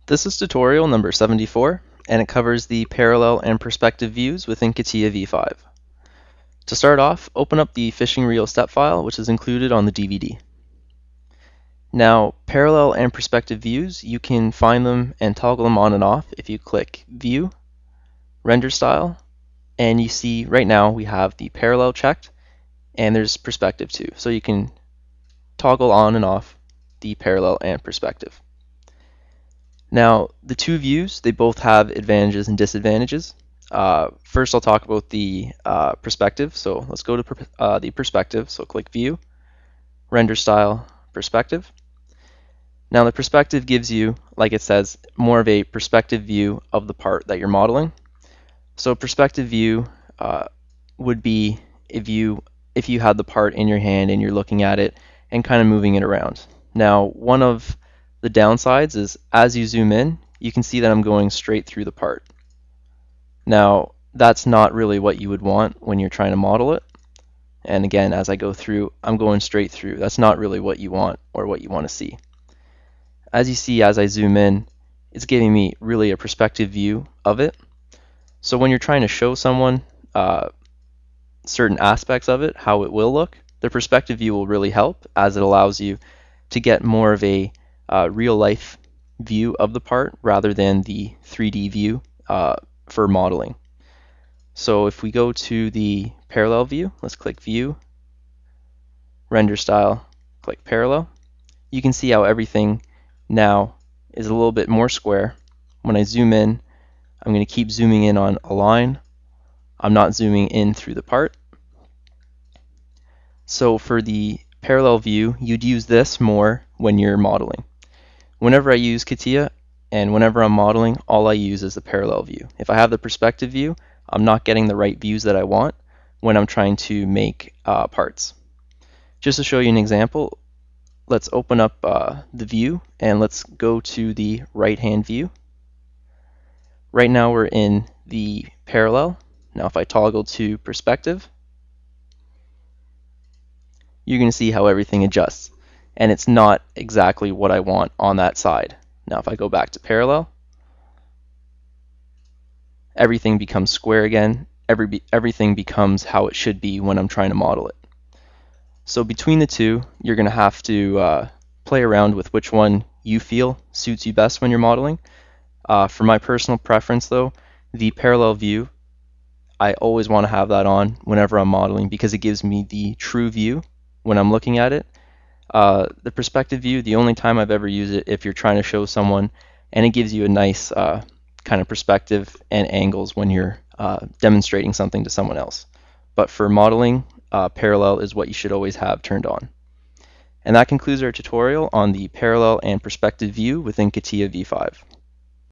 This is tutorial number 74, and it covers the parallel and perspective views within CATIA v5. To start off, open up the fishing reel step file, which is included on the DVD. Now, parallel and perspective views, you can find them and toggle them on and off if you click View, Render Style, and you see right now we have the parallel checked, and there's perspective too. So you can toggle on and off the parallel and perspective. Now, the two views, they both have advantages and disadvantages. First, I'll talk about the perspective. So let's go to the perspective. So click View, Render Style, Perspective. Now, the perspective gives you, like it says, more of a perspective view of the part that you're modeling. So perspective view would be if you had the part in your hand and you're looking at it and kind of moving it around. Now, one of the downsides is as you zoom in, you can see that I'm going straight through the part. Now, that's not really what you would want when you're trying to model it. And again, as I go through, I'm going straight through. That's not really what you want or what you want to see. As you see, as I zoom in, it's giving me really a perspective view of it. So when you're trying to show someone certain aspects of it, how it will look, the perspective view will really help, as it allows you to get more of a real-life view of the part rather than the 3D view for modeling. So if we go to the parallel view, let's click View, Render Style, click Parallel. You can see how everything now is a little bit more square. When I zoom in, I'm going to keep zooming in on a line. I'm not zooming in through the part. So for the parallel view, you'd use this more when you're modeling. Whenever I use CATIA and whenever I'm modeling, all I use is the parallel view. If I have the perspective view, I'm not getting the right views that I want when I'm trying to make parts. Just to show you an example, let's open up the view and let's go to the right-hand view. Right now we're in the parallel. Now if I toggle to perspective, you're going to see how everything adjusts. And it's not exactly what I want on that side. Now if I go back to parallel, everything becomes square again. Everything becomes how it should be when I'm trying to model it. So between the two, you're going to have to play around with which one you feel suits you best when you're modeling. For my personal preference though, the parallel view, I always want to have that on whenever I'm modeling because it gives me the true view when I'm looking at it. The perspective view, the only time I've ever used it if you're trying to show someone, and it gives you a nice kind of perspective and angles when you're demonstrating something to someone else. But for modeling, parallel is what you should always have turned on. And that concludes our tutorial on the parallel and perspective view within CATIA v5.